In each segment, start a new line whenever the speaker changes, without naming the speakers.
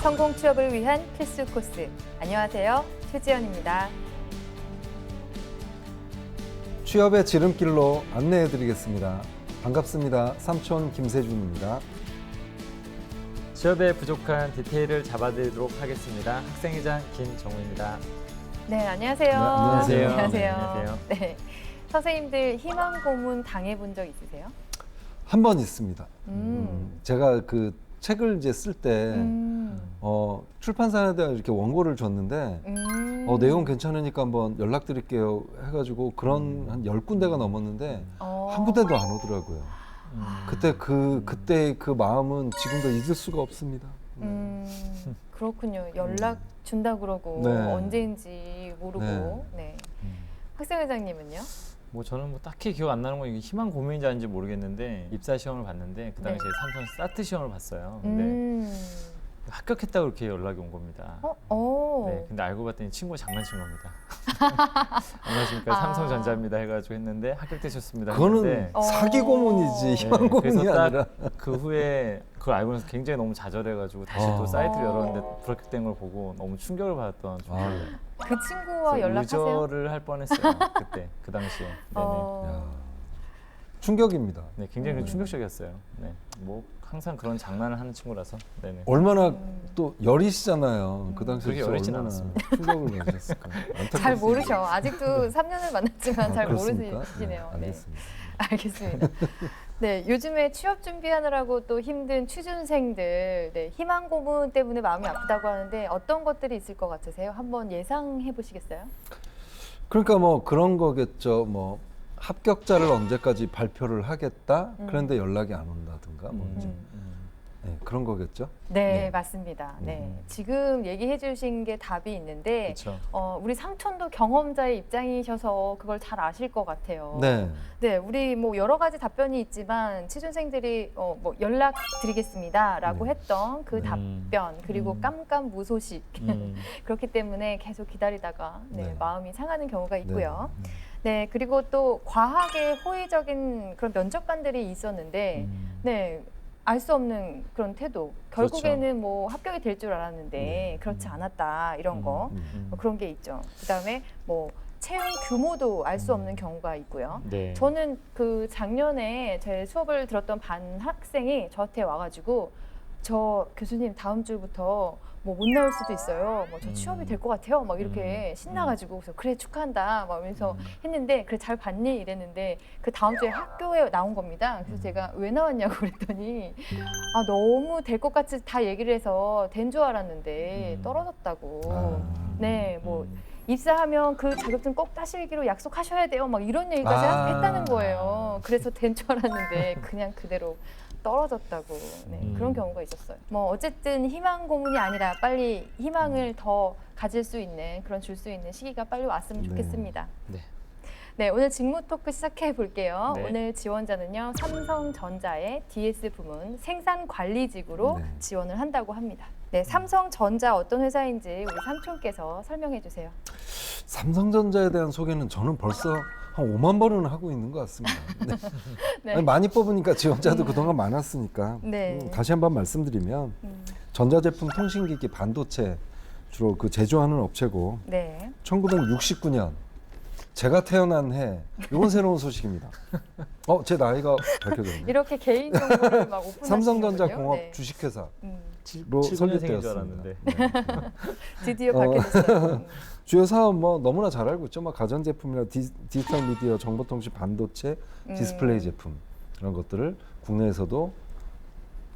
성공 취업을 위한 필수 코스. 안녕하세요. 최지연입니다.
취업의 지름길로 안내해드리겠습니다. 반갑습니다. 삼촌 김세준입니다.
취업에 부족한 디테일을 잡아드리도록 하겠습니다. 학생회장 김정우입니다.
네, 안녕하세요.
네, 안녕하세요.
안녕하세요.
안녕하세요.
네, 선생님들 희망 고문 당해본 적 있으세요?
한 번 있습니다.
음.
제가 그 책을 이제 쓸 때 출판사에다 이렇게 원고를 줬는데 내용 괜찮으니까 한번 연락드릴게요 해가지고 그런 한 10군데가 넘었는데 한 군데도 안 오더라고요. 그때 그 마음은 지금도 잊을 수가 없습니다.
그렇군요. 연락 준다 그러고
네.
언제인지 모르고.
네.
네. 학생회장님은요?
저는 딱히 기억 안 나는 건 이게 희망 고민인지 아닌지 모르겠는데 입사 시험을 봤는데 그 당시에 삼성 사트 시험을 봤어요. 근데 합격했다고 이렇게 연락이 온 겁니다. 네, 근데 알고 봤더니 친구가 장난친 겁니다. 안녕하십니까 삼성전자입니다 해가지고 했는데 합격되셨습니다.
그거는
했는데
사기 고문이지 희망 고문이
그래서 딱
아니라.
그 후에 그걸 알고 나서 굉장히 너무 좌절해가지고 다시 또 사이트를 열었는데 불합격된 걸 보고 너무 충격을 받았던 중이에요.
그 친구와 연락하세요?
의절을 할 뻔했어요. 그때 그 당시에. 네네.
야, 충격입니다.
네, 굉장히 충격적이었어요. 네, 항상 그런 장난을 하는 친구라서. 네네.
얼마나 또 여리시잖아요. 그 당시에
그렇게 여리진
얼마나
않았습니다.
충격을 받으셨을까.
잘 모르셔. 아직도 3년을 만났지만 잘
그렇습니까?
모르시네요.
네, 알겠습니다.
알겠습니다. 네, 요즘에 취업 준비하느라고 또 힘든 취준생들, 네, 희망 고문 때문에 마음이 아프다고 하는데 어떤 것들이 있을 것 같으세요? 한번 예상해 보시겠어요?
그러니까 그런 거겠죠. 합격자를 언제까지 발표를 하겠다. 그런데 연락이 안 온다든가 이제. 네, 그런 거겠죠.
네,
네.
맞습니다. 네, 지금 얘기해 주신 게 답이 있는데
그렇죠.
우리 삼촌도 경험자의 입장이셔서 그걸 잘 아실 것 같아요.
네.
네, 우리 여러 가지 답변이 있지만 취준생들이 연락 드리겠습니다라고
네.
했던 그
네.
답변 그리고 깜깜무소식 그렇기 때문에 계속 기다리다가
네.
마음이 상하는 경우가 있고요.
네.
네, 그리고 또 과하게 호의적인 그런 면접관들이 있었는데 네. 알 수 없는 그런 태도. 결국에는 합격이 될 줄 알았는데 그렇지 않았다 이런 거 그런 게 있죠. 그다음에 채용 규모도 알 수 없는 경우가 있고요.
네.
저는 그 작년에 제 수업을 들었던 반 학생이 저한테 와가지고 저 교수님 다음 주부터 못 나올 수도 있어요. 저 취업이 될 것 같아요. 막 이렇게 신나가지고 그래서 그래 축하한다. 막 이러면서 했는데 그래 잘 봤니? 이랬는데 그 다음 주에 학교에 나온 겁니다. 그래서 제가 왜 나왔냐고 그랬더니 너무 될 것 같이 다 얘기를 해서 된 줄 알았는데 떨어졌다고. 네, 입사하면 그 자격증 꼭 따시기로 약속하셔야 돼요. 막 이런 얘기까지 했다는 거예요. 그래서 된 줄 알았는데 그냥 그대로 떨어졌다고. 네, 그런 경우가 있었어요. 어쨌든 희망 고문이 아니라 빨리 희망을 더 가질 수 있는 줄 수 있는 시기가 빨리 왔으면 좋겠습니다.
네.
네, 오늘 직무 토크 시작해 볼게요.
네.
오늘 지원자는요, 삼성전자의 DS 부문 생산관리직으로
네.
지원을 한다고 합니다. 네, 삼성전자 어떤 회사인지 우리 삼촌께서 설명해 주세요.
삼성전자에 대한 소개는 저는 벌써 한 5만 번은 하고 있는 것 같습니다. 네.
네.
아니, 많이 뽑으니까 지원자도 그동안 많았으니까.
네.
다시 한번 말씀드리면 전자제품, 통신기기, 반도체 주로 제조하는 업체고
네.
1969년 제가 태어난 해, 이건 새로운 소식입니다. 제 나이가 밝혀졌네.
이렇게 개인 정보를 막 오픈하시는군요.
삼성전자공업
네.
주식회사로
79년생인 줄 알았는데.
설립되었습니다.
드디어 밝혀졌어요.
주요 사업 너무나 잘 알고 있죠. 가전제품이나 디지털 미디어, 정보통신, 반도체, 디스플레이 제품 이런 것들을 국내에서도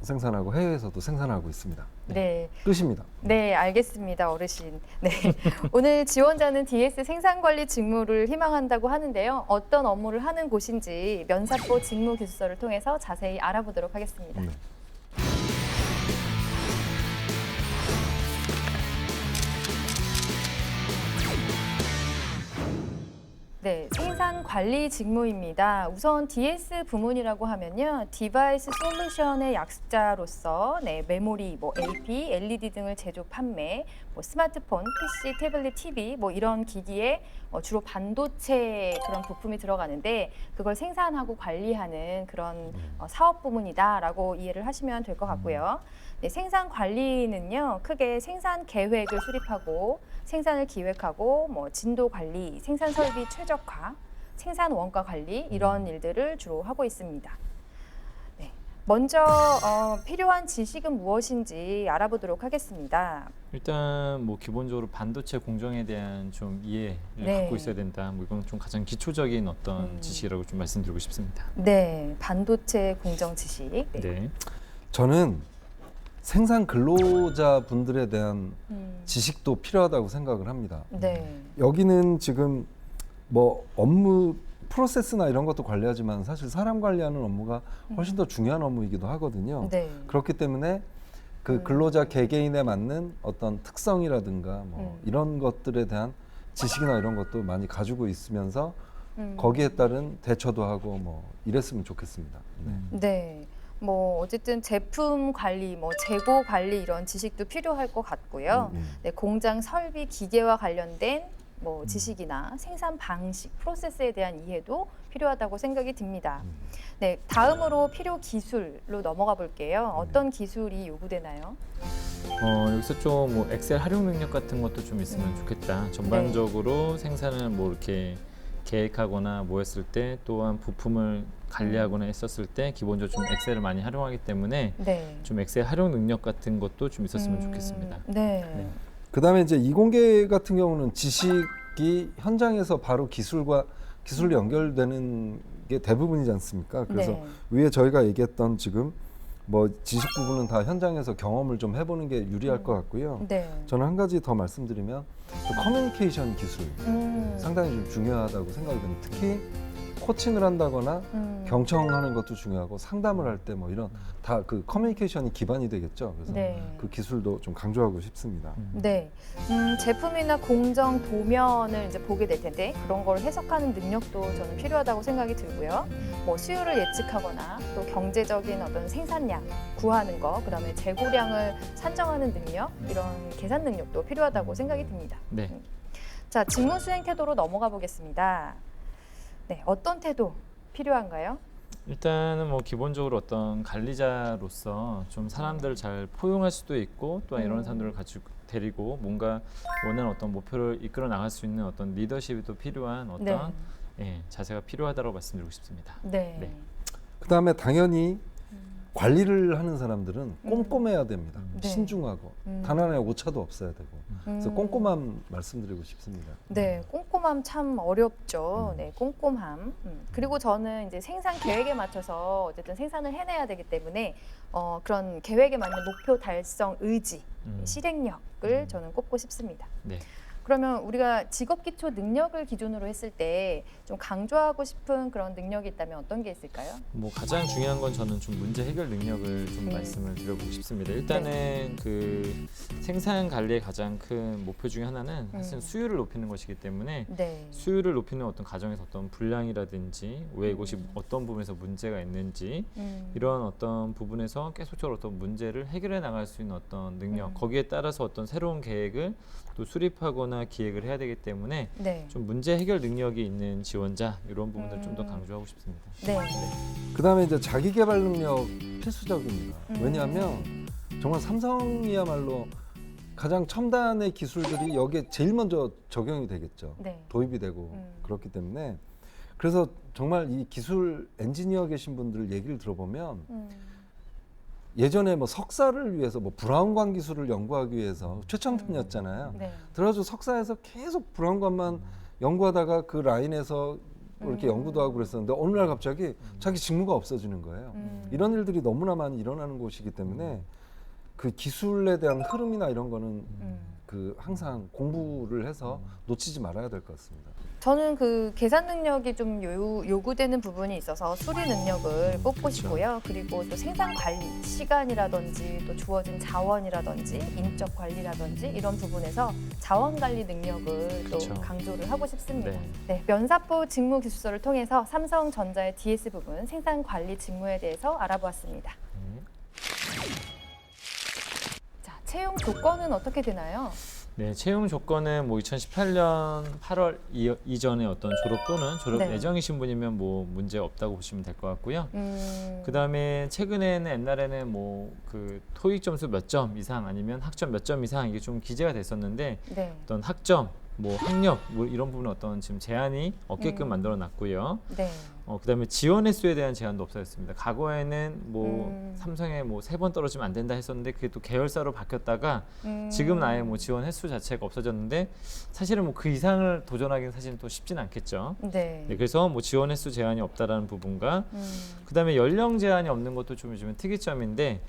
생산하고 해외에서도 생산하고 있습니다.
네.
끝입니다.
네, 알겠습니다, 어르신. 네, 오늘 지원자는 DS 생산관리 직무를 희망한다고 하는데요. 어떤 업무를 하는 곳인지 면사포 직무 기술서를 통해서 자세히 알아보도록 하겠습니다.
네.
네, 생산 관리 직무입니다. 우선 DS 부문이라고 하면요, 디바이스 솔루션의 약자로서 메모리, AP, LED 등을 제조 판매, 스마트폰, PC, 태블릿, TV 이런 기기에 주로 반도체 그런 부품이 들어가는데 그걸 생산하고 관리하는 그런 사업 부문이다라고 이해를 하시면 될 것 같고요. 네, 생산 관리는요, 크게 생산 계획을 수립하고 생산을 기획하고 진도 관리, 생산 설비 최적화, 생산 원가 관리 이런 일들을 주로 하고 있습니다. 네, 먼저 필요한 지식은 무엇인지 알아보도록 하겠습니다.
일단 기본적으로 반도체 공정에 대한 좀 이해를 갖고 있어야 된다. 이건 좀 가장 기초적인 어떤 지식이라고 좀 말씀드리고 싶습니다.
네, 반도체 공정 지식.
네.
저는 생산 근로자 분들에 대한 지식도 필요하다고 생각을 합니다.
네.
여기는 지금 업무 프로세스나 이런 것도 관리하지만 사실 사람 관리하는 업무가 훨씬 더 중요한 업무이기도 하거든요.
네.
그렇기 때문에 그 근로자 개개인에 맞는 어떤 특성이라든가 이런 것들에 대한 지식이나 이런 것도 많이 가지고 있으면서 거기에 따른 대처도 하고 이랬으면 좋겠습니다. 네.
네. 어쨌든 제품 관리, 재고 관리 이런 지식도 필요할 것 같고요. 네, 공장 설비 기계와 관련된 지식이나 생산 방식, 프로세스에 대한 이해도 필요하다고 생각이 듭니다. 네, 다음으로 필요 기술로 넘어가 볼게요. 어떤 기술이 요구되나요?
여기서 좀 엑셀 활용 능력 같은 것도 좀 있으면 좋겠다. 전반적으로 생산을 이렇게 계획하거나 했을 때 또한 부품을 관리하거나 했었을 때 기본적으로 좀 엑셀을 많이 활용하기 때문에 좀 엑셀 활용 능력 같은 것도 좀 있었으면 좋겠습니다.
네.
그다음에 이제 이공계 같은 경우는 지식이 현장에서 바로 기술로 연결되는 게 대부분이지 않습니까? 그래서 위에 저희가 얘기했던 지금 지식 부분은 다 현장에서 경험을 좀 해보는 게 유리할 것 같고요.
네.
저는 한 가지 더 말씀드리면 커뮤니케이션 기술 상당히 좀 중요하다고 생각이 듭니다. 특히 코칭을 한다거나 경청하는 것도 중요하고 상담을 할 때 이런 다 그 커뮤니케이션이 기반이 되겠죠. 그래서 그 기술도 좀 강조하고 싶습니다.
네, 제품이나 공정 도면을 이제 보게 될 텐데 그런 걸 해석하는 능력도 저는 필요하다고 생각이 들고요. 수요를 예측하거나 또 경제적인 어떤 생산량 구하는 거, 그다음에 재고량을 산정하는 능력, 이런 계산 능력도 필요하다고 생각이 듭니다.
네.
자, 직무 수행 태도로 넘어가 보겠습니다. 네, 어떤 태도 필요한가요?
일단은 기본적으로 어떤 관리자로서 좀 사람들을 잘 포용할 수도 있고 또 이런 사람들을 같이 데리고 뭔가 원하는 어떤 목표를 이끌어 나갈 수 있는 어떤 리더십이 또 필요한 어떤 자세가 필요하다고 말씀드리고 싶습니다.
네.
그다음에 당연히 관리를 하는 사람들은 꼼꼼해야 됩니다. 신중하고 단 하나의 오차도 없어야 되고 그래서 꼼꼼함 말씀드리고 싶습니다.
네, 꼼꼼함 참 어렵죠. 네, 꼼꼼함. 그리고 저는 이제 생산 계획에 맞춰서 어쨌든 생산을 해내야 되기 때문에 그런 계획에 맞는 목표 달성 의지, 실행력을 저는 꼽고 싶습니다.
네.
그러면 우리가 직업 기초 능력을 기준으로 했을 때 좀 강조하고 싶은 그런 능력이 있다면 어떤 게 있을까요?
가장 중요한 건 저는 좀 문제 해결 능력을 좀 말씀을 드려보고 싶습니다. 일단은 그 생산 관리의 가장 큰 목표 중에 하나는 사실 수율을 높이는 것이기 때문에 수율을 높이는 어떤 과정에서 어떤 불량이라든지 왜 이것이 어떤 부분에서 문제가 있는지 이런 어떤 부분에서 계속적으로 어떤 문제를 해결해 나갈 수 있는 어떤 능력, 거기에 따라서 어떤 새로운 계획을 또 수립하거나 기획을 해야 되기 때문에 좀 문제 해결 능력이 있는 지원자 이런 부분들 좀 더 강조하고 싶습니다.
네.
그다음에 이제 자기 개발 능력 필수적입니다. 왜냐하면 정말 삼성이야말로 가장 첨단의 기술들이 여기에 제일 먼저 적용이 되겠죠. 도입이 되고 그렇기 때문에 그래서 정말 이 기술 엔지니어 계신 분들 얘기를 들어보면 예전에 석사를 위해서 브라운관 기술을 연구하기 위해서 최첨단이었잖아요. 그래가지고 석사에서 계속 브라운관만 연구하다가 그 라인에서 이렇게 연구도 하고 그랬었는데 어느 날 갑자기 자기 직무가 없어지는 거예요. 이런 일들이 너무나 많이 일어나는 곳이기 때문에 그 기술에 대한 흐름이나 이런 거는 그 항상 공부를 해서 놓치지 말아야 될 것 같습니다.
저는 그 계산 능력이 좀 요구되는 부분이 있어서 수리 능력을 뽑고 싶고요. 그리고 또 생산 관리, 시간이라든지 또 주어진 자원이라든지 인적 관리라든지 이런 부분에서 자원 관리 능력을 또
그쵸.
강조를 하고 싶습니다.
네.
네, 면사부 직무 기술서를 통해서 삼성전자의 DS 부분 생산 관리 직무에 대해서 알아보았습니다. 자, 채용 조건은 어떻게 되나요?
네, 채용 조건은 뭐 2018년 8월 이전에 어떤 졸업 또는 졸업
네.
예정이신 분이면 뭐 문제 없다고 보시면 될 것 같고요. 그다음에 최근에는 옛날에는 뭐 그 토익 점수 몇 점 이상 아니면 학점 몇 점 이상 이게 좀 기재가 됐었는데
네.
어떤 학점, 뭐 학력 뭐 이런 부분은 어떤 지금 제한이 없게끔 만들어 놨고요.
네.
그다음에 지원 횟수에 대한 제한도 없어졌습니다. 과거에는 뭐 삼성에 뭐 3번 떨어지면 안 된다 했었는데 그게 또 계열사로 바뀌었다가 지금은 아예 뭐 지원 횟수 자체가 없어졌는데 사실은 뭐 그 이상을 도전하기는 사실은 또 쉽지는 않겠죠.
네.
네, 그래서 뭐 지원 횟수 제한이 없다라는 부분과 그다음에 연령 제한이 없는 것도 좀 요즘은 특이점인데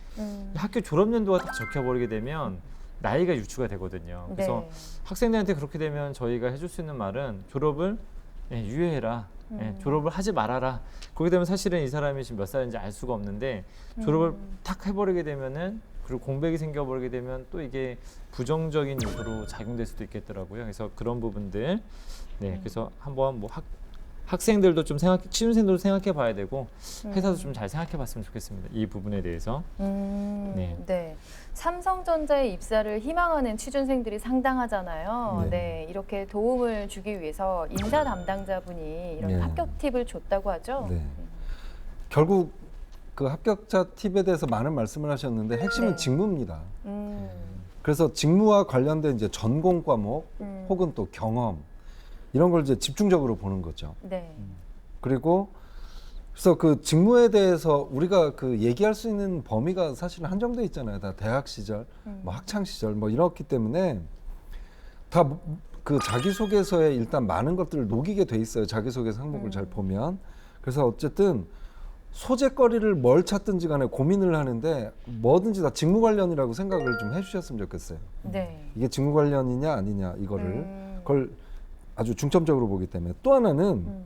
학교 졸업 연도가 딱 적혀버리게 되면 나이가 유추가 되거든요. 그래서
네.
학생들한테 그렇게 되면 저희가 해줄 수 있는 말은 졸업을 유예해라. 졸업을 하지 말아라. 그렇게 되면 사실은 이 사람이 지금 몇 살인지 알 수가 없는데 졸업을 탁 해버리게 되면은 그리고 공백이 생겨버리게 되면 또 이게 부정적인 요소로 작용될 수도 있겠더라고요. 그래서 그런 부분들 그래서 한번 뭐 학생들도 좀 취준생들도 생각해 봐야 되고 회사도 좀 잘 생각해 봤으면 좋겠습니다. 이 부분에 대해서.
네. 삼성전자에 입사를 희망하는 취준생들이 상당하잖아요.
네.
네. 이렇게 도움을 주기 위해서 인사 담당자분이 이런
네.
합격 팁을 줬다고 하죠.
네. 결국 그 합격자 팁에 대해서 많은 말씀을 하셨는데 핵심은
네.
직무입니다.
음,
그래서 직무와 관련된 이제 전공 과목 혹은 또 경험 이런 걸 이제 집중적으로 보는 거죠.
네.
그리고 그래서 그 직무에 대해서 우리가 그 얘기할 수 있는 범위가 사실 한정돼 있잖아요. 다 대학 시절, 뭐 학창 시절 뭐 이렇기 때문에 다 그 자기소개서에 일단 많은 것들을 녹이게 돼 있어요. 자기소개서 항목을 잘 보면. 그래서 어쨌든 소재거리를 뭘 찾든지 간에 고민을 하는데 뭐든지 다 직무 관련이라고 생각을 좀 해주셨으면 좋겠어요.
네.
이게 직무 관련이냐 아니냐 이거를 그걸 아주 중점적으로 보기 때문에 또 하나는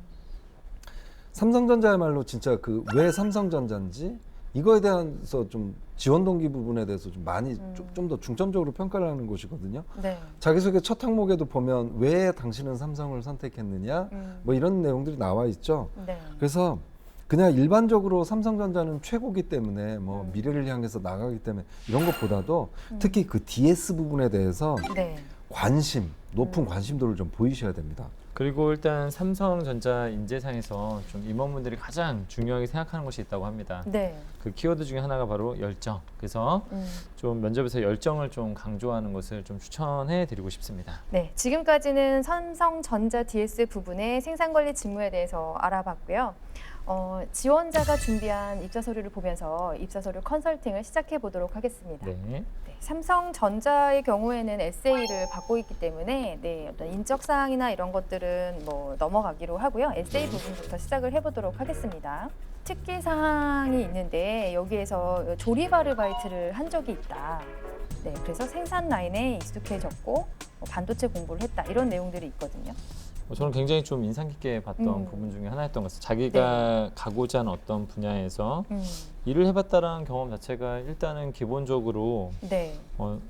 삼성전자야말로 진짜 그 왜 삼성전자인지 이거에 대해서 좀 지원 동기 부분에 대해서 좀 많이 좀 더 중점적으로 평가를 하는 곳이거든요.
네.
자기소개 첫 항목에도 보면 왜 당신은 삼성을 선택했느냐 뭐 이런 내용들이 나와 있죠.
네.
그래서 그냥 일반적으로 삼성전자는 최고기 때문에 뭐 미래를 향해서 나가기 때문에 이런 것보다도 특히 그 DS 부분에 대해서
네.
높은 관심도를 좀 보이셔야 됩니다.
그리고 일단 삼성전자 인재상에서 좀 임원분들이 가장 중요하게 생각하는 것이 있다고 합니다.
네.
그 키워드 중에 하나가 바로 열정. 그래서 좀 면접에서 열정을 좀 강조하는 것을 좀 추천해 드리고 싶습니다.
네. 지금까지는 삼성전자 DS 부분의 생산관리 직무에 대해서 알아봤고요. 지원자가 준비한 입사 서류를 보면서 입사 서류 컨설팅을 시작해 보도록 하겠습니다.
네.
네, 삼성전자의 경우에는 에세이를 받고 있기 때문에 어떤 인적 사항이나 이런 것들은 뭐 넘어가기로 하고요. 에세이 부분부터 시작을 해보도록 하겠습니다. 특기 사항이 있는데 여기에서 조립 아르바이트를 한 적이 있다. 네, 그래서 생산 라인에 익숙해졌고 반도체 공부를 했다 이런 내용들이 있거든요.
저는 굉장히 좀 인상 깊게 봤던 부분 중에 하나였던 것 같아요. 자기가 가고자 하는 어떤 분야에서 일을 해봤다라는 경험 자체가 일단은 기본적으로
네.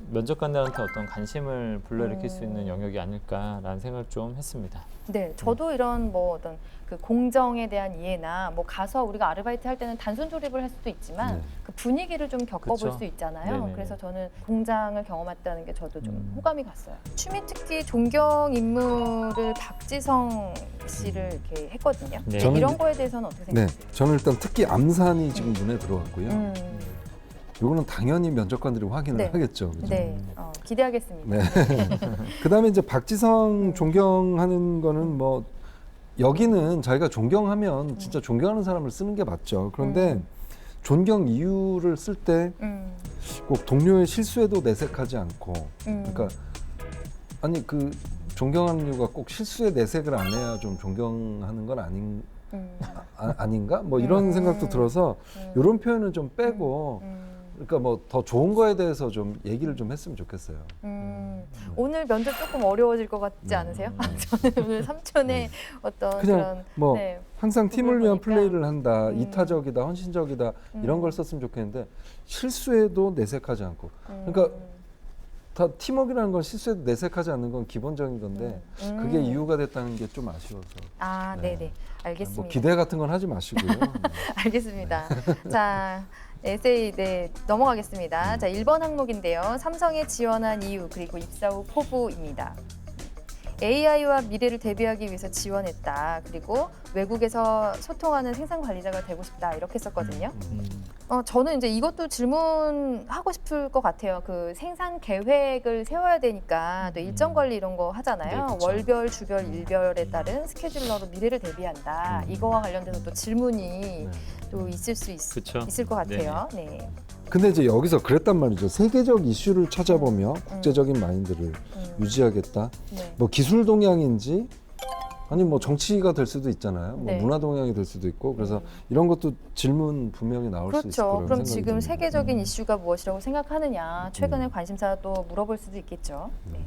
면접관들한테 어떤 관심을 불러일으킬 수 있는 영역이 아닐까라는 생각을 좀 했습니다.
네, 저도 이런 뭐 어떤 그 공정에 대한 이해나 뭐 가서 우리가 아르바이트 할 때는 단순 조립을 할 수도 있지만
네.
그 분위기를 좀 겪어볼
그쵸.
수 있잖아요.
네네네.
그래서 저는 공장을 경험했다는 게 저도 좀 호감이 갔어요. 취미 특기 존경 인물을 박지성 씨를 이렇게 했거든요.
네.
저는
이런 거에 대해서는 어떻게
네,
생각하세요?
저는 일단 특히 암산이 지금 눈에 들어왔고요.
음,
이거는 당연히 면접관들이 확인을
네.
하겠죠. 그죠?
네, 기대하겠습니다.
네. 그다음에 이제 박지성 존경하는 거는 뭐 여기는 자기가 존경하면 진짜 존경하는 사람을 쓰는 게 맞죠. 그런데 존경 이유를 쓸 때 꼭 동료의 실수에도 내색하지 않고 그러니까 아니 그 존경하는 이유가 꼭 실수에 내색을 안 해야 좀 존경하는 건 아닌가? 뭐 이런 생각도 들어서 이런 표현은 좀 빼고 그러니까 뭐 더 좋은 거에 대해서 좀 얘기를 좀 했으면 좋겠어요.
오늘 면접 조금 어려워질 것 같지 않으세요? 저는 오늘 삼촌의 어떤
그냥
그런
뭐
네.
항상 팀을 위한
보니까.
플레이를 한다, 이타적이다, 헌신적이다 이런 걸 썼으면 좋겠는데 실수해도 내색하지 않고. 그러니까 다 팀워크라는 건 실수해도 내색하지 않는 건 기본적인 건데 그게 이유가 됐다는 게 좀 아쉬워서.
아,
네.
네네. 알겠습니다.
뭐 기대 같은 건 하지 마시고요.
알겠습니다. 자, 에세이 넘어가겠습니다. 자, 1번 항목인데요. 삼성에 지원한 이유 그리고 입사 후 포부입니다. AI와 미래를 대비하기 위해서 지원했다. 그리고 외국에서 소통하는 생산 관리자가 되고 싶다. 이렇게 썼거든요. 저는 이제 이것도 질문하고 싶을 것 같아요. 그 생산 계획을 세워야 되니까 또 일정 관리 이런 거 하잖아요.
네, 그쵸.
월별, 주별, 일별에 따른 스케줄러로 미래를 대비한다. 이거와 관련돼서 또 질문이 또 있을 수
그쵸.
있을 것 같아요. 네.
근데 이제 여기서 그랬단 말이죠. 세계적 이슈를 찾아보며 국제적인 마인드를 유지하겠다.
네.
뭐 기술 동향인지 아니 뭐 정치가 될 수도 있잖아요. 뭐
네.
문화 동향이 될 수도 있고 그래서 이런 것도 질문 분명히 나올 수 있을
그렇죠.
거라고
그럼
생각이
지금
듭니다.
세계적인 이슈가 무엇이라고 생각하느냐, 최근의 관심사도 물어볼 수도 있겠죠. 네.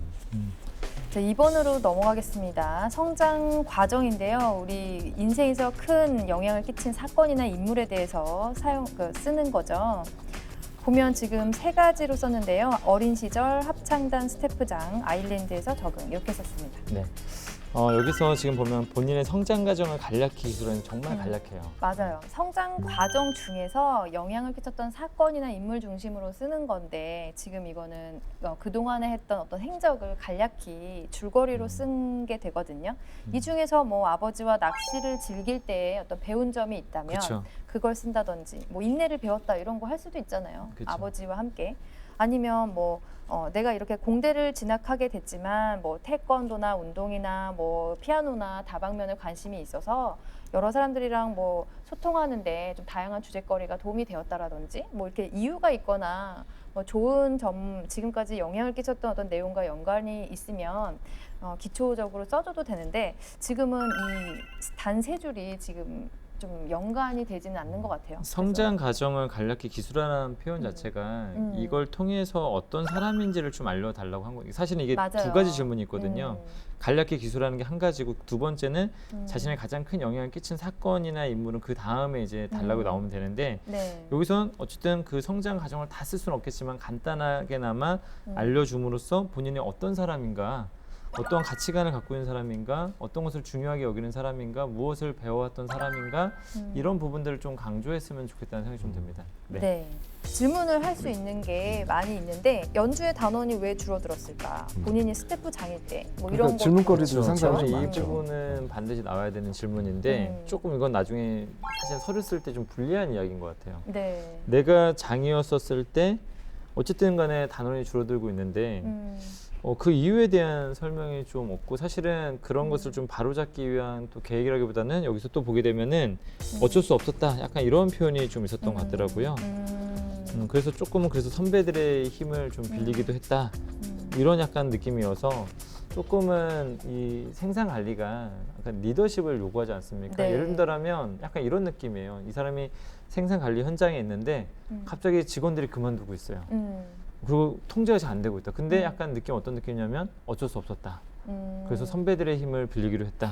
자, 2번으로 넘어가겠습니다. 성장 과정인데요. 우리 인생에서 큰 영향을 끼친 사건이나 인물에 대해서 쓰는 거죠. 보면 지금 3가지로 썼는데요. 어린 시절, 합창단 스태프장, 아일랜드에서 적응 이렇게 썼습니다.
네. 여기서 지금 보면 본인의 성장 과정을 간략히 기술은 정말 간략해요.
맞아요. 성장 과정 중에서 영향을 끼쳤던 사건이나 인물 중심으로 쓰는 건데 지금 이거는 그동안에 했던 어떤 행적을 간략히 줄거리로 쓴 게 되거든요. 이 중에서 뭐 아버지와 낚시를 즐길 때 어떤 배운 점이 있다면
그쵸.
그걸 쓴다든지 뭐 인내를 배웠다 이런 거 할 수도 있잖아요.
그쵸.
아버지와 함께. 아니면 뭐 내가 이렇게 공대를 진학하게 됐지만 뭐 태권도나 운동이나 뭐 피아노나 다방면에 관심이 있어서 여러 사람들이랑 뭐 소통하는데 좀 다양한 주제거리가 도움이 되었다라든지 뭐 이렇게 이유가 있거나 뭐 좋은 점 지금까지 영향을 끼쳤던 어떤 내용과 연관이 있으면 기초적으로 써줘도 되는데 지금은 이 단 3줄이 지금 좀 연관이 되지는 않는 것 같아요.
성장 과정을 간략히 기술하는 표현 자체가 이걸 통해서 어떤 사람인지를 좀 알려달라고 한 거예요. 사실은 이게
맞아요.
2가지 질문이 있거든요. 간략히 기술하는 게 한 가지고 두 번째는 자신의 가장 큰 영향을 끼친 사건이나 인물은 그 다음에 이제 달라고 나오면 되는데
네.
여기선 어쨌든 그 성장 과정을 다 쓸 수는 없겠지만 간단하게나마 알려줌으로써 본인이 어떤 사람인가 어떤 가치관을 갖고 있는 사람인가 어떤 것을 중요하게 여기는 사람인가 무엇을 배워왔던 사람인가 이런 부분들을 좀 강조했으면 좋겠다는 생각이 좀 듭니다.
네. 질문을 할 수 있는 게 많이 있는데 연주의 단원이 왜 줄어들었을까? 본인이 스태프장일 때 뭐 이런
그러니까 질문거리도
것도
상당히
저는 이
많죠.
부분은 반드시 나와야 되는 질문인데 조금 이건 나중에 사실 서류 쓸 때 좀 불리한 이야기인 것 같아요.
네.
내가 장이었었을 때 어쨌든 간에 단원이 줄어들고 있는데 그 이유에 대한 설명이 좀 없고 사실은 그런 것을 좀 바로잡기 위한 또 계획이라기보다는 여기서 또 보게 되면은 어쩔 수 없었다 약간 이런 표현이 좀 있었던 것 같더라고요. 그래서 조금은 그래서 선배들의 힘을 좀 빌리기도 했다 이런 약간 느낌이어서 조금은 이 생산 관리가 약간 리더십을 요구하지 않습니까?
네.
예를 들자면 약간 이런 느낌이에요. 이 사람이 생산 관리 현장에 있는데 갑자기 직원들이 그만두고 있어요. 그리고 통제가 잘 안 되고 있다. 근데 약간 느낌 어떤 느낌이냐면 어쩔 수 없었다. 그래서 선배들의 힘을 빌리기로 했다.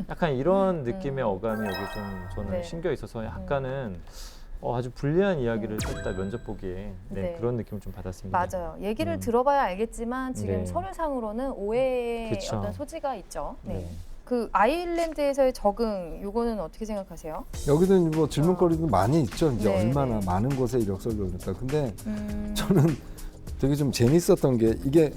약간 이런 느낌의 어감이 여기 좀 저는
네.
신겨 있어서 약간은 아주 불리한 이야기를 썼다 면접 보기에
네.
그런 느낌을 좀 받았습니다.
맞아요. 얘기를 들어봐야 알겠지만 지금
네.
서류상으로는 오해의
그쵸.
어떤 소지가 있죠. 네.
네.
그 아일랜드에서의 적응 요거는 어떻게 생각하세요?
여기도 뭐 질문거리도 많이 있죠. 이제
네,
얼마나
네.
많은 곳에 이력서를 올렸다. 근데 저는 되게 좀 재밌었던 게 이게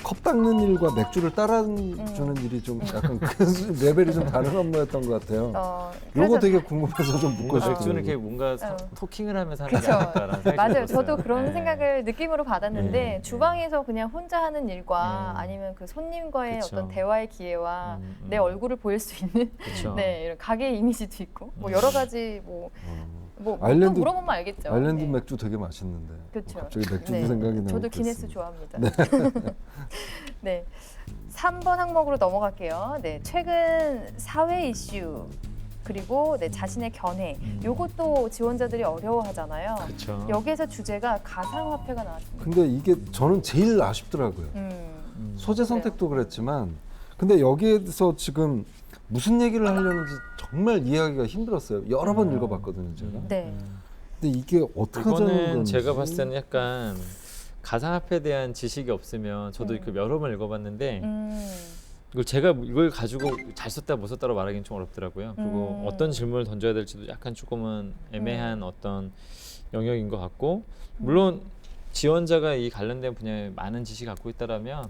컵 닦는 일과 맥주를 따라주는 일이 좀 약간 그 레벨이 좀 다른 업무였던 것 같아요. 요거 되게 궁금해서 좀 묻고
뭔가
싶어요.
맥주는 이렇게 뭔가 토킹을 하면서 하는 게
그쵸.
아닐까라는 생각이
맞아요.
들었어요.
저도 그런
네.
생각을 느낌으로 받았는데
네.
주방에서 그냥 혼자 하는 일과
네.
아니면 그 손님과의
그쵸.
어떤 대화의 기회와
음.
내 얼굴을 보일 수 있는
그쵸.
네, 이런 가게 이미지도 있고 뭐 여러 가지 뭐 또
아일랜드-
물어보면 알겠죠.
아일랜드
네.
맥주 되게 맛있는데.
그쵸.
갑자기 맥주도
네.
생각이 나고.
저도 기네스
그랬습니다.
좋아합니다. 네. 3번 항목으로 넘어갈게요. 네, 최근 사회 이슈 그리고 네, 자신의 견해 요것도 지원자들이 어려워하잖아요.
그렇죠.
여기에서 주제가 가상화폐가 나왔습니다.
근데 이게 저는 제일 아쉽더라고요. 소재 선택도 그랬지만 근데 여기에서 지금 무슨 얘기를 하려는지 정말 이해하기가 힘들었어요. 여러 번 읽어봤거든요, 제가.
네.
근데 이게 어떻게 하자는
이거는
건지
제가 봤을 때는 약간 가상화폐에 대한 지식이 없으면 저도 이렇게 여러 번 읽어봤는데 이걸 제가 이걸 가지고 잘 썼다 못 썼다로 말하기는 좀 어렵더라고요. 그리고 어떤 질문을 던져야 될지도 약간 조금은 애매한 어떤 영역인 것 같고 물론 지원자가 이 관련된 분야에 많은 지식이 갖고 있다라면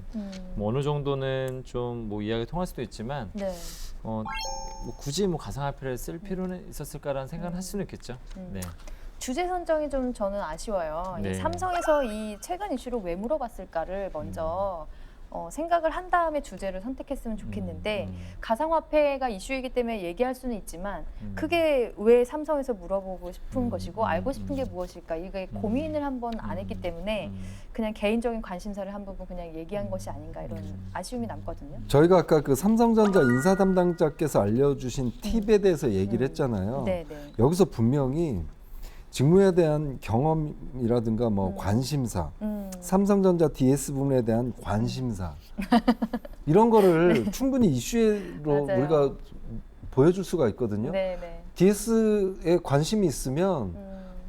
뭐 어느 정도는 좀 뭐 이야기 통할 수도 있지만
네.
뭐 굳이 뭐 가상화폐를 쓸 필요는 있었을까라는 생각을 할 수는 있겠죠. 네.
주제 선정이 좀 저는 아쉬워요.
네.
이 삼성에서 이 최근 이슈를 왜 물어봤을까를 먼저 생각을 한 다음에 주제를 선택했으면 좋겠는데 가상화폐가 이슈이기 때문에 얘기할 수는 있지만 그게 왜 삼성에서 물어보고 싶은 것이고 알고 싶은 게 무엇일까 이게 고민을 한번 안 했기 때문에 그냥 개인적인 관심사를 한 부분 그냥 얘기한 것이 아닌가 이런 아쉬움이 남거든요.
저희가 아까 그 삼성전자 인사 담당자께서 알려주신 팁에 대해서 얘기를 했잖아요.
네네.
여기서 분명히 직무에 대한 경험이라든가 뭐 관심사, 삼성전자 DS 부분에 대한 관심사 이런 거를 충분히 이슈로
맞아요.
우리가 보여줄 수가 있거든요.
네네.
DS에 관심이 있으면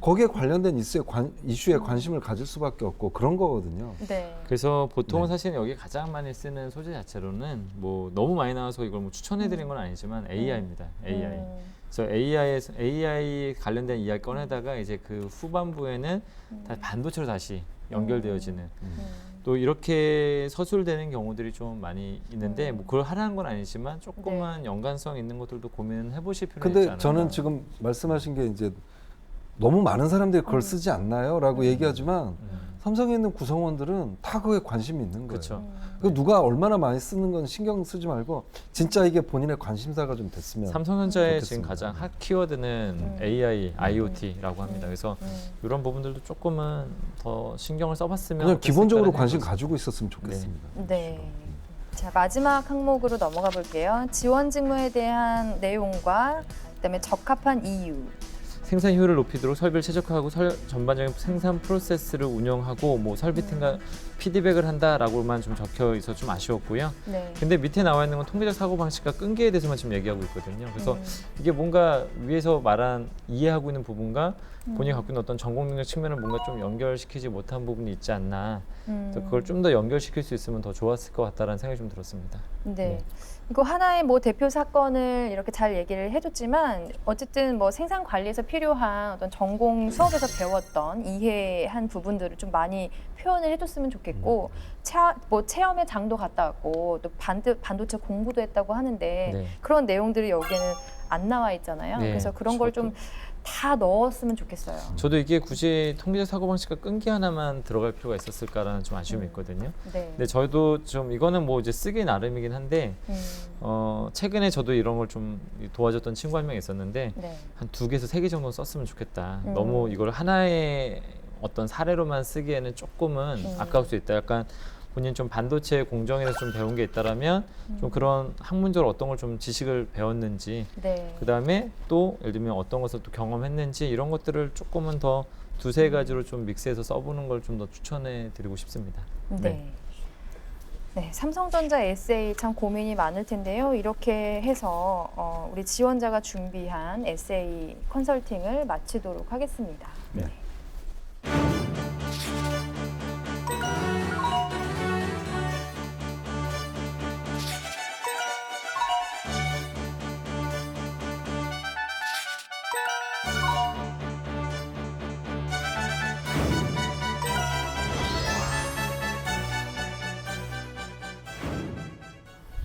거기에 관련된 이슈에 관심을 가질 수밖에 없고 그런 거거든요.
네.
그래서 보통은
네.
사실 여기 가장 많이 쓰는 소재 자체로는 뭐 너무 많이 나와서 이걸 뭐 추천해드린 건 아니지만 AI입니다. AI. 그래서 AI 관련된 이야기 꺼내다가 이제 그 후반부에는 다 반도체로 다시 연결되어지는 또 이렇게 서술되는 경우들이 좀 많이 있는데 뭐 그걸 하라는 건 아니지만 조금만 연관성 있는 것들도 고민을 해보실 필요가 있지
근데
않을까.
저는 지금 말씀하신 게 이제 너무 많은 사람들이 그걸 쓰지 않나요? 라고 얘기하지만 삼성에 있는 구성원들은 다 그거에 관심이 있는 거예요.
그렇죠.
그 누가 얼마나 많이 쓰는 건 신경 쓰지 말고 진짜 이게 본인의 관심사가 좀 됐으면
삼성전자의
좋겠습니다.
지금 가장 핫 키워드는 AI, IoT라고 합니다. 그래서 이런 부분들도 조금은 더 신경을 써봤으면
그냥 기본적으로
어땠을까라는
관심
생각이
가지고 있었으면 좋겠습니다.
네. 자, 마지막 항목으로 넘어가 볼게요. 지원 직무에 대한 내용과 그다음에 적합한 이유.
생산 효율을 높이도록 설비를 최적화하고 전반적인 생산 프로세스를 운영하고 뭐 설비팀과 피드백을 한다라고만 좀 적혀 있어 좀 아쉬웠고요.
네.
근데 밑에 나와 있는 건 통계적 사고 방식과 끈기에 대해서만 지금 얘기하고 있거든요. 그래서 이게 뭔가 위에서 말한 이해하고 있는 부분과 본인이 갖고 있는 어떤 전공 능력 측면을 뭔가 좀 연결시키지 못한 부분이 있지 않나. 그래서 그걸 좀 더 연결시킬 수 있으면 더 좋았을 것 같다라는 생각이 좀 들었습니다.
네. 이거 하나의 뭐 대표 사건을 이렇게 잘 얘기를 해줬지만 어쨌든 뭐 생산 관리에서 필요한 어떤 전공 수업에서 배웠던 이해한 부분들을 좀 많이 표현을 해줬으면 좋겠고 뭐 체험의 장도 갔다 왔고 또 반도체 공부도 했다고 하는데
네.
그런 내용들이 여기에는 안 나와 있잖아요.
네,
그래서 그런 걸 좀 다 넣었으면 좋겠어요.
저도 이게 굳이 통계적 사고 방식과 끈기 하나만 들어갈 필요가 있었을까라는 좀 아쉬움이 있거든요.
네.
근데 저희도 좀 이거는 뭐 이제 쓰기 나름이긴 한데 최근에 저도 이런 걸 좀 도와줬던 친구 한 명 있었는데
네.
한 2개에서 3개 정도 썼으면 좋겠다. 너무 이걸 하나의 어떤 사례로만 쓰기에는 조금은 아까울 수 있다. 약간 본인 좀 반도체 공정에서 좀 배운 게 있다라면 좀 그런 학문적으로 어떤 걸 좀 지식을 배웠는지
네.
그 다음에 또 예를 들면 어떤 것을 또 경험했는지 이런 것들을 조금은 더 2-3 가지로 좀 믹스해서 써보는 걸 좀 더 추천해 드리고 싶습니다.
네. 네, 삼성전자 에세이 참 고민이 많을 텐데요. 이렇게 해서 우리 지원자가 준비한 에세이 컨설팅을 마치도록 하겠습니다.
네.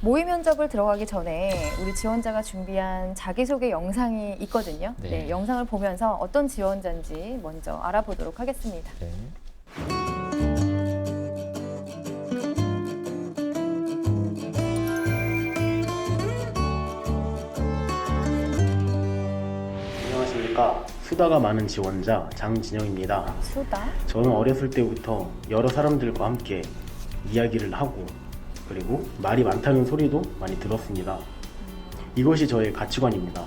모의 면접을 들어가기 전에 우리 지원자가 준비한 자기소개 영상이 있거든요.
네.
네, 영상을 보면서 어떤 지원자인지 먼저 알아보도록 하겠습니다.
네.
안녕하십니까. 수다가 많은 지원자 장진영입니다.
수다?
저는 어렸을 때부터 여러 사람들과 함께 이야기를 하고 그리고 말이 많다는 소리도 많이 들었습니다. 이것이 저의 가치관입니다.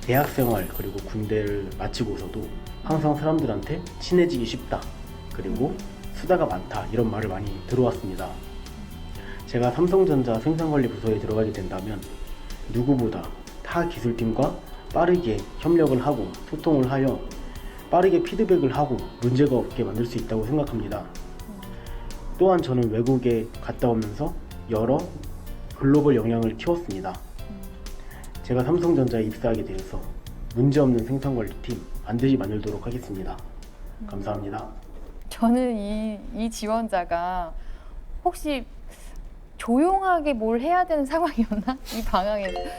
대학 생활 그리고 군대를 마치고서도 항상 사람들한테 친해지기 쉽다, 그리고 수다가 많다, 이런 말을 많이 들어왔습니다. 제가 삼성전자 생산관리 부서에 들어가게 된다면 누구보다 타 기술팀과 빠르게 협력을 하고 소통을 하여 빠르게 피드백을 하고 문제가 없게 만들 수 있다고 생각합니다. 또한 저는 외국에 갔다 오면서 여러 글로벌 역량을 키웠습니다. 제가 삼성전자에 입사하게 되어서 문제없는 생산관리팀 반드시 만들도록 하겠습니다. 감사합니다.
저는 이 지원자가 혹시 조용하게 뭘 해야 되는 상황이었나?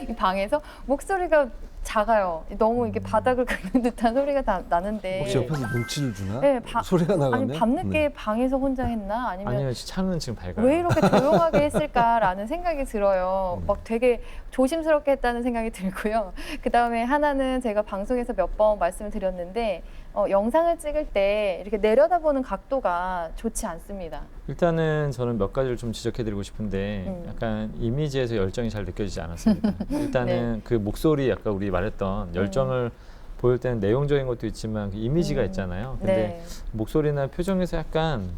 이 방에서 목소리가 작아요. 너무 이게 바닥을 긁는 듯한 소리가 나는데.
혹시 옆에서 눈치를 주나?
네,
소리가 나가면?
아니 밤늦게
네.
방에서 혼자 했나?
아니면 창은 지금 밝아요.
왜 이렇게 조용하게 했을까라는 생각이 들어요. 막 되게 조심스럽게 했다는 생각이 들고요. 그 다음에 하나는 제가 방송에서 몇 번 말씀을 드렸는데 영상을 찍을 때 이렇게 내려다보는 각도가 좋지 않습니다.
일단은 저는 몇 가지를 좀 지적해드리고 싶은데 약간 이미지에서 열정이 잘 느껴지지 않았습니다. 일단은
네.
그 목소리 아까 우리 말했던 열정을 보일 때는 내용적인 것도 있지만 그 이미지가 있잖아요. 근데
네.
목소리나 표정에서 약간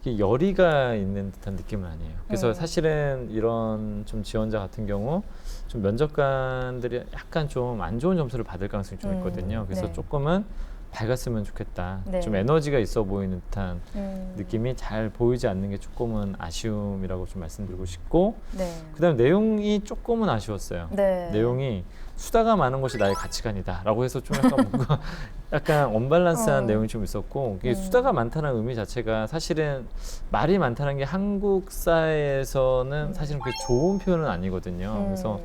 이게 열의가 있는 듯한 느낌은 아니에요. 그래서 사실은 이런 좀 지원자 같은 경우 좀 면접관들이 약간 좀 안 좋은 점수를 받을 가능성이 좀 있거든요. 그래서
네.
조금은 밝았으면 좋겠다.
네.
좀 에너지가 있어 보이는 듯한 느낌이 잘 보이지 않는 게 조금은 아쉬움이라고 좀 말씀드리고 싶고,
네.
그다음 내용이 조금은 아쉬웠어요.
네.
내용이 수다가 많은 것이 나의 가치관이다라고 해서 좀 약간 뭔가 약간 언밸런스한 내용이 좀 있었고, 이게 수다가 많다는 의미 자체가 사실은 말이 많다는 게 한국 사회에서는 사실은 그게 좋은 표현은 아니거든요. 그래서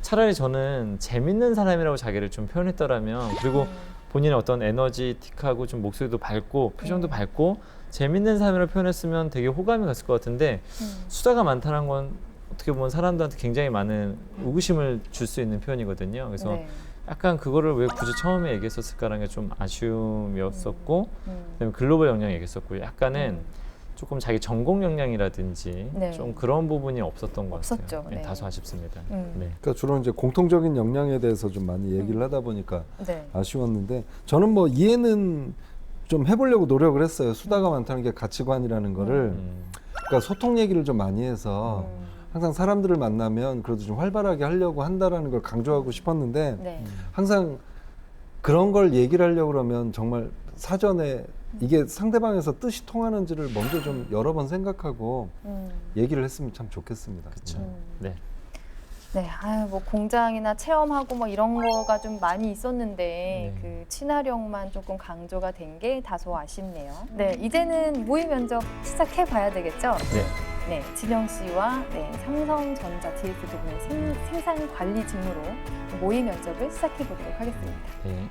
차라리 저는 재밌는 사람이라고 자기를 좀 표현했더라면, 그리고 본인의 어떤 에너지틱하고 좀 목소리도 밝고 표정도 밝고 재밌는 사람이라고 표현했으면 되게 호감이 갔을 것 같은데 수다가 많다는 건 어떻게 보면 사람들한테 굉장히 많은 의구심을 줄 수 있는 표현이거든요. 그래서
네.
약간 그거를 왜 굳이 처음에 얘기했었을까라는 게 좀 아쉬움이었었고, 그다음에 글로벌 역량 얘기했었고, 약간은 조금 자기 전공 역량이라든지
네.
좀 그런 부분이 없었던 것
없었죠.
같아요. 네,
네.
다소 아쉽습니다. 네.
그러니까 주로 이제 공통적인 역량에 대해서 좀 많이 얘기를 하다 보니까
네.
아쉬웠는데, 저는 뭐 이해는 좀 해보려고 노력을 했어요. 수다가 많다는 게 가치관이라는 거를. 그러니까 소통 얘기를 좀 많이 해서 항상 사람들을 만나면 그래도 좀 활발하게 하려고 한다라는 걸 강조하고 싶었는데,
네.
항상 그런 걸 얘기를 하려고 그러면 정말 사전에 이게 상대방에서 뜻이 통하는지를 먼저 좀 여러 번 생각하고 얘기를 했으면 참 좋겠습니다.
그렇죠. 네.
네, 아유, 뭐 공장이나 체험하고 뭐 이런 거가 좀 많이 있었는데
네.
그 친화력만 조금 강조가 된 게 다소 아쉽네요. 네, 이제는 모의 면접 시작해 봐야 되겠죠?
네.
네, 진영 씨와 네, 삼성전자 DS 부분의 생산 관리 직무로 모의 면접을 시작해 보도록 하겠습니다.
네.